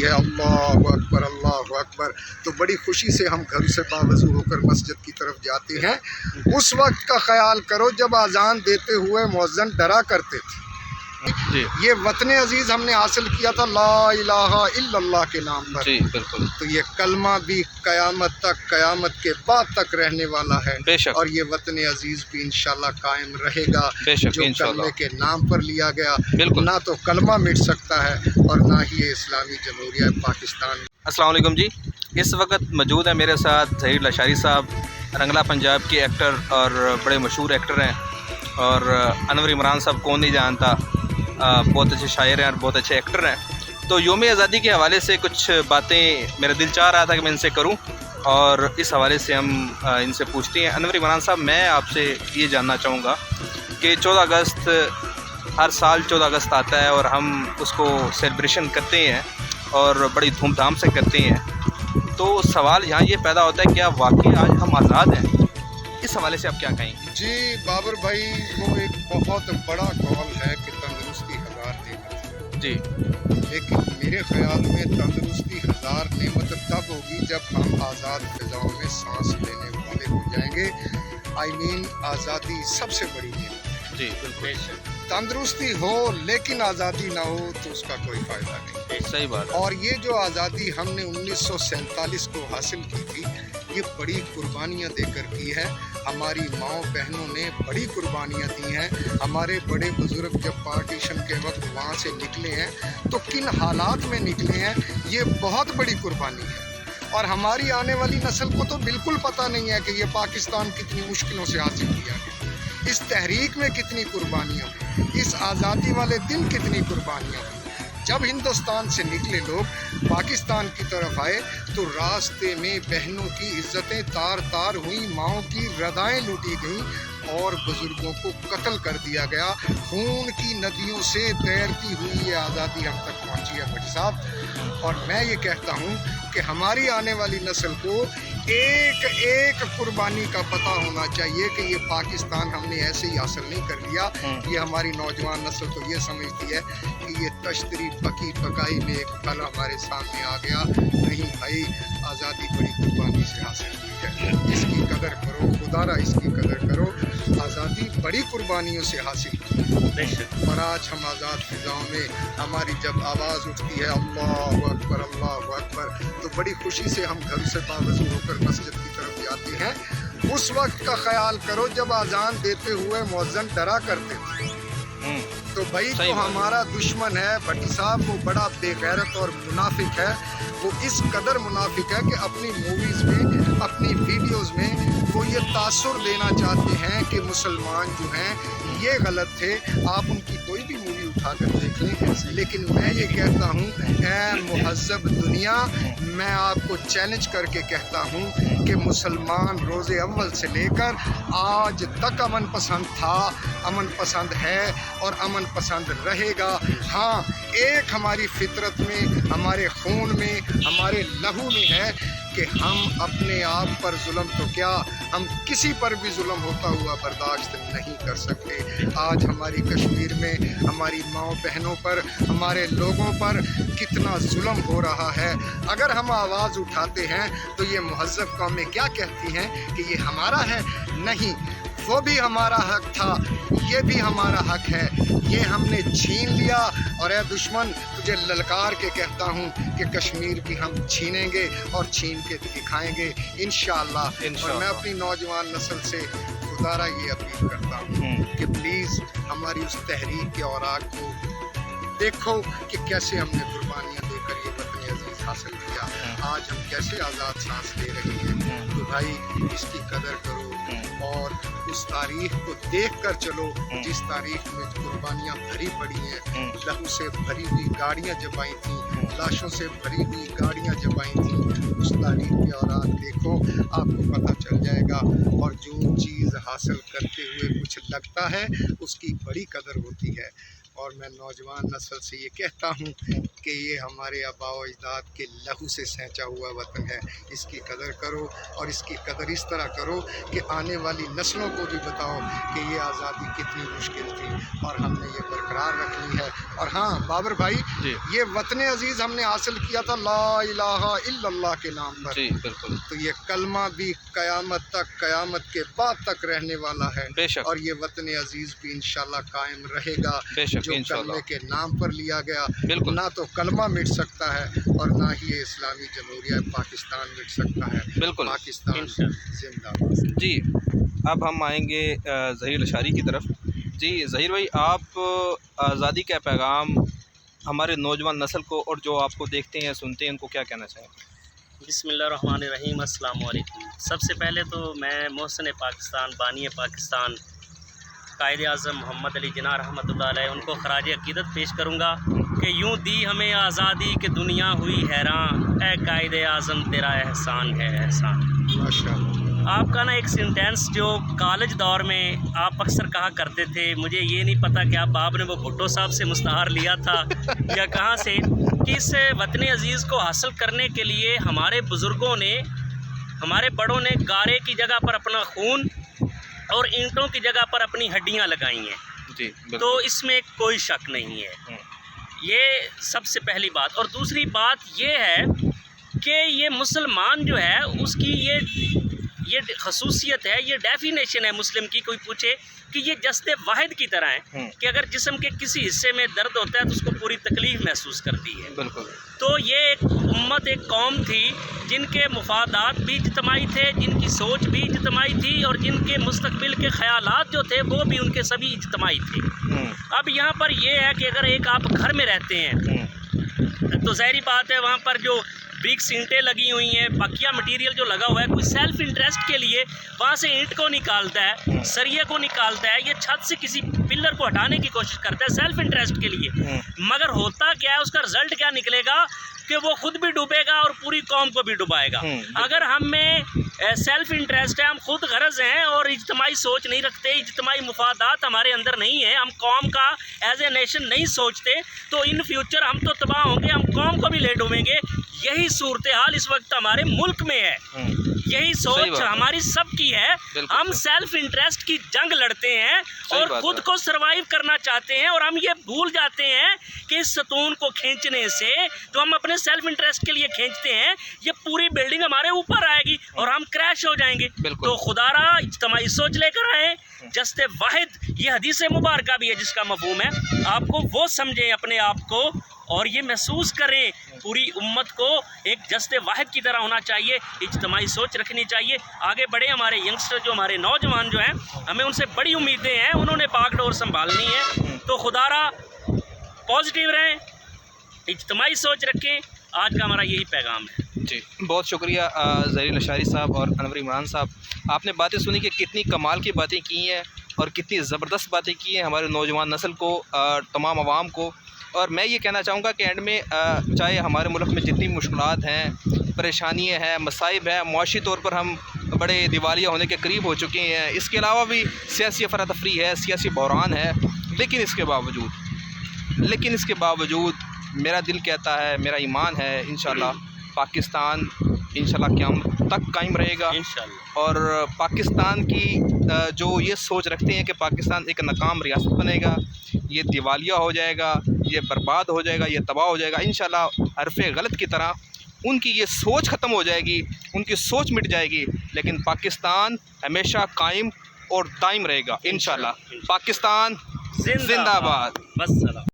ہے اللہ اکبر، تو بڑی خوشی سے ہم گھر سے باوضو ہو کر مسجد کی طرف جاتے ہیں۔ اس وقت کا خیال کرو جب اذان دیتے ہوئے مؤذن ڈرا کرتے تھے۔ جی یہ وطن عزیز ہم نے حاصل کیا تھا لا الہ الا اللہ کے نام پر، جی بالکل، تو یہ کلمہ بھی قیامت تک، قیامت کے بعد تک رہنے والا ہے، بے شک، اور یہ وطن عزیز بھی انشاءاللہ قائم رہے گا، بے شک جو انشاءاللہ، کلمے کے نام پر لیا گیا۔ بالکل۔ نہ تو کلمہ مٹ سکتا ہے اور نہ ہی یہ اسلامی جمہوریہ پاکستان۔ السلام علیکم جی، اس وقت موجود ہے میرے ساتھ ظہیر لاشاری صاحب، رنگلا پنجاب کے ایکٹر اور بڑے مشہور ایکٹر ہیں، اور انور عمران صاحب کون نہیں جانتا، بہت اچھے شاعر ہیں اور بہت اچھے ایکٹر ہیں۔ تو یوم آزادی کے حوالے سے کچھ باتیں میرا دل چاہ رہا تھا کہ میں ان سے کروں، اور اس حوالے سے ہم ان سے پوچھتے ہیں۔ انور عمران صاحب، میں آپ سے یہ جاننا چاہوں گا کہ 14 اگست ہر سال 14 اگست آتا ہے اور ہم اس کو سیلیبریشن کرتے ہیں اور بڑی دھوم دھام سے کرتے ہیں، تو سوال یہاں یہ پیدا ہوتا ہے کیا واقعی آج ہم آزاد ہیں؟ اس حوالے سے آپ کیا کہیں گے؟ جی بابر بھائی، وہ ایک بہت بڑا قول ہے کہ تندرستی ہزار نعمت ہے، جی لیکن میرے خیال میں تندرستی ہزار نعمت تب ہوگی جب ہم آزاد فضاؤں میں سانس لینے والے ہو جائیں گے۔ آزادی سب سے بڑی نعمت ہے۔ جی بالکل، تندرستی ہو لیکن آزادی نہ ہو تو اس کا کوئی فائدہ نہیں۔ صحیح بات ہے۔ اور یہ جو آزادی ہم نے 1947 کو حاصل کی تھی، یہ بڑی قربانیاں دے کر کی ہے۔ ہماری ماؤں بہنوں نے بڑی قربانیاں دی ہیں۔ ہمارے بڑے بزرگ جب پارٹیشن کے وقت وہاں سے نکلے ہیں تو کن حالات میں نکلے ہیں، یہ بہت بڑی قربانی ہے۔ اور ہماری آنے والی نسل کو تو بالکل پتہ نہیں ہے کہ یہ پاکستان کتنی مشکلوں سے حاصل کیا گیا، اس تحریک میں کتنی قربانیاں ہوئی، اس آزادی والے دن کتنی قربانیاں ہوئی۔ جب ہندوستان سے نکلے لوگ پاکستان کی طرف آئے تو راستے میں بہنوں کی عزتیں تار تار ہوئیں، ماؤں کی رضائیں لوٹی گئیں اور بزرگوں کو قتل کر دیا گیا۔ خون کی ندیوں سے تیرتی ہوئی یہ آزادی ہم تک پہنچی ہے بھٹی صاحب، اور میں یہ کہتا ہوں کہ ہماری آنے والی نسل کو ایک ایک قربانی کا پتہ ہونا چاہیے کہ یہ پاکستان ہم نے ایسے ہی حاصل نہیں کر لیا۔ یہ ہماری نوجوان نسل تو یہ سمجھتی ہے کہ یہ تشتری پکی پکائی میں ایک پھل ہمارے سامنے آ گیا۔ نہیں بھائی، آزادی بڑی قربانی سے حاصل ہوئی ہے، اس کی قدر کرو، خدا را اس کی قدر کرو۔ آزادی بڑی قربانیوں سے حاصل کی ہے، اور آج ہم آزاد فضاؤں میں ہماری جب آواز اٹھتی ہے اللہ اکبر، تو بڑی خوشی سے ہم گھر سے باوضو ہو کر مسجد کی طرف جاتے ہیں۔ اس وقت کا خیال کرو جب اذان دیتے ہوئے مؤذن ڈرا کرتے تھے، تو بھائی تو ہمارا دشمن ہے بھٹی صاحب، وہ بڑا بے غیرت اور منافق ہے۔ وہ اس قدر منافق ہے کہ اپنی موویز میں، اپنی ویڈیوز میں وہ یہ تاثر دینا چاہتے ہیں کہ مسلمان جو ہیں یہ غلط تھے۔ آپ ان کی کوئی بھی مووی اٹھا کر دیکھ لیں، لیکن میں یہ کہتا ہوں اے مہذب دنیا، میں آپ کو چیلنج کر کے کہتا ہوں کہ مسلمان روز اول سے لے کر آج تک امن پسند تھا، امن پسند ہے اور امن پسند رہے گا۔ ہاں، ایک ہماری فطرت میں، ہمارے خون میں، ہمارے لہو میں ہے کہ ہم اپنے آپ پر ظلم تو کیا، ہم کسی پر بھی ظلم ہوتا ہوا برداشت نہیں کر سکتے۔ آج ہماری کشمیر میں ہماری ماؤں بہنوں پر، ہمارے لوگوں پر کتنا ظلم ہو رہا ہے۔ اگر ہم آواز اٹھاتے ہیں تو یہ مہذب قومیں کیا کہتی ہیں کہ یہ ہمارا ہے؟ نہیں، وہ بھی ہمارا حق تھا، یہ بھی ہمارا حق ہے، یہ ہم نے چھین لیا۔ اور اے دشمن، تجھے للکار کے کہتا ہوں کہ کشمیر بھی ہم چھینیں گے اور چھین کے دکھائیں گے انشاءاللہ۔ اور میں اپنی نوجوان نسل سے خدارہ یہ اپیل کرتا ہوں کہ پلیز ہماری اس تحریک کے اوراق کو دیکھو کہ کیسے ہم نے قربانیاں دے کر یہ وطن عزیز حاصل کیا، آج ہم کیسے آزاد سانس لے رہے ہیں۔ تو بھائی اس کی قدر کرو اور اس تاریخ کو دیکھ کر چلو جس تاریخ میں قربانیاں بھری پڑی ہیں، لہو سے بھری ہوئی گاڑیاں جب آئی تھیں، لاشوں سے بھری ہوئی گاڑیاں جب آئی تھیں، اس تاریخ کے اوراق دیکھو، آپ کو پتہ چل جائے گا۔ اور جو چیز حاصل کرتے ہوئے کچھ لگتا ہے اس کی بڑی قدر ہوتی ہے۔ اور میں نوجوان نسل سے یہ کہتا ہوں کہ یہ ہمارے آباء و اجداد کے لہو سے سینچا ہوا وطن ہے. اس کی قدر کرو اور اس کی قدر اس طرح کرو کہ آنے والی نسلوں کو بھی بتاؤ کہ یہ آزادی کتنی مشکل تھی اور ہم نے یہ برقرار رکھنی ہے. اور ہاں بابر بھائی، جی یہ وطن عزیز ہم نے حاصل کیا تھا لا الہ الا اللہ کے نام پر. جی بالکل، تو یہ کلمہ بھی قیامت تک، قیامت کے بعد تک رہنے والا ہے. بے شک، اور یہ وطن عزیز بھی انشاءاللہ قائم رہے گا. بے شک جو انشاءاللہ. کلمے کے نام پر لیا گیا، بالکل نہ تو کلمہ مٹ سکتا ہے اور نہ ہی یہ اسلامی جمہوریہ پاکستان مٹ سکتا ہے. بالکل پاکستان زندہ باد. جی. اب ہم آئیں گے ظہیر لشاری کی طرف. جی ظہیر بھائی، آپ آزادی کا پیغام ہمارے نوجوان نسل کو اور جو آپ کو دیکھتے ہیں سنتے ہیں ان کو کیا کہنا چاہیں گے؟ بسم اللہ الرحمن الرحیم. السلام علیکم. سب سے پہلے تو میں محسن پاکستان، بانی پاکستان، قائد اعظم محمد علی جناح رحمۃ اللہ علیہ ان کو خراج عقیدت پیش کروں گا کہ یوں دی ہمیں آزادی کہ دنیا ہوئی حیران، اے قائد اعظم تیرا احسان ہے احسان. ماشاء اللہ. آپ کا نا ایک سینٹینس جو کالج دور میں آپ اکثر کہا کرتے تھے، مجھے یہ نہیں پتہ کہ آپ نے وہ بھٹو صاحب سے مستعار لیا تھا یا کہاں سے، کہ اس وطن عزیز کو حاصل کرنے کے لیے ہمارے بزرگوں نے، ہمارے بڑوں نے گارے کی جگہ پر اپنا خون اور اینٹوں کی جگہ پر اپنی ہڈیاں لگائی ہیں. جی بالکل. تو اس میں کوئی شک نہیں ہے. یہ سب سے پہلی بات. اور دوسری بات یہ ہے کہ یہ مسلمان جو ہے اس کی یہ خصوصیت ہے، یہ ڈیفینیشن ہے مسلم کی. کوئی پوچھے کہ یہ جسد واحد کی طرح ہے کہ اگر جسم کے کسی حصے میں درد ہوتا ہے تو اس کو پوری تکلیف محسوس کرتی ہے. بالکل. تو یہ ایک امت، ایک قوم تھی جن کے مفادات بھی اجتماعی تھے، جن کی سوچ بھی اجتماعی تھی اور جن کے مستقبل کے خیالات جو تھے وہ بھی ان کے سبھی اجتماعی تھے. اب یہاں پر یہ ہے کہ اگر ایک آپ گھر میں رہتے ہیں تو ظاہری بات ہے وہاں پر جو برکس اینٹیں لگی ہوئی ہیں، بقیہ مٹیریل جو لگا ہوا ہے، کوئی سیلف انٹرسٹ کے لیے وہاں سے اینٹ کو نکالتا ہے، سریے کو نکالتا ہے، یہ چھت سے کسی پلر کو ہٹانے کی کوشش کرتا ہے سیلف انٹرسٹ کے لیے. مگر ہوتا کیا ہے، اس کا رزلٹ کیا نکلے گا کہ وہ خود بھی ڈوبے گا اور پوری قوم کو بھی ڈبائے گا. اگر ہم میں سیلف انٹرسٹ ہے، ہم خود غرض ہیں اور اجتماعی سوچ نہیں رکھتے، اجتماعی مفادات ہمارے اندر نہیں ہیں، ہم قوم کا ایز اے نیشن نہیں سوچتے، تو ان فیوچر ہم تو تباہ ہوں گے، ہم قوم کو بھی لے ڈوبیں گے. یہی صورتحال اس وقت ہمارے ملک میں ہے. یہی سوچ ہماری سب کی ہے. ہم سیلف انٹرسٹ کی جنگ لڑتے ہیں اور خود کو سروائیو کرنا چاہتے ہیں، اور ہم یہ بھول جاتے ہیں کہ اس ستون کو کھینچنے سے جو ہم اپنے سیلف انٹرسٹ کے لیے کھینچتے ہیں، یہ پوری بلڈنگ ہمارے اوپر آئے گی اور ہم کریش ہو جائیں گے. تو خدا را اجتماعی سوچ لے کر آئیں. جسد واحد یہ حدیث مبارکہ بھی ہے جس کا مفہوم ہے، آپ کو وہ سمجھیں اپنے آپ کو اور یہ محسوس کریں پوری امت کو ایک جسد واحد کی طرح ہونا چاہیے، اجتماعی سوچ رکھنی چاہیے. آگے بڑھے ہمارے ینگسٹر جو ہمارے نوجوان جو ہیں، ہمیں ان سے بڑی امیدیں ہیں، انہوں نے باغ ڈور سنبھالنی ہے. تو خدا را پازیٹیو رہیں، اجتماعی سوچ رکھیں. آج کا ہمارا یہی پیغام ہے. جی بہت شکریہ ظہیر لشاری صاحب اور انور عمران صاحب. آپ نے باتیں سنی کہ کتنی کمال کی باتیں کی ہیں اور کتنی زبردست باتیں کی ہیں ہمارے نوجوان نسل کو، تمام عوام کو. اور میں یہ کہنا چاہوں گا کہ اینڈ میں چاہے ہمارے ملک میں جتنی مشکلات ہیں، پریشانیاں ہیں، مصائب ہیں، معاشی طور پر ہم بڑے دیوالیہ ہونے کے قریب ہو چکے ہیں، اس کے علاوہ بھی سیاسی افراتفری ہے، سیاسی بحران ہے، لیکن اس کے باوجود میرا دل کہتا ہے، میرا ایمان ہے، انشاءاللہ پاکستان انشاءاللہ قیامت تک قائم رہے گا. انشاءاللہ. اور پاکستان کی جو یہ سوچ رکھتے ہیں کہ پاکستان ایک ناکام ریاست بنے گا، یہ دیوالیہ ہو جائے گا، یہ برباد ہو جائے گا، یہ تباہ ہو جائے گا، انشاءاللہ حرف غلط کی طرح ان کی یہ سوچ ختم ہو جائے گی، ان کی سوچ مٹ جائے گی، لیکن پاکستان ہمیشہ قائم اور دائم رہے گا انشاءاللہ. پاکستان زندہ باد. والسلام.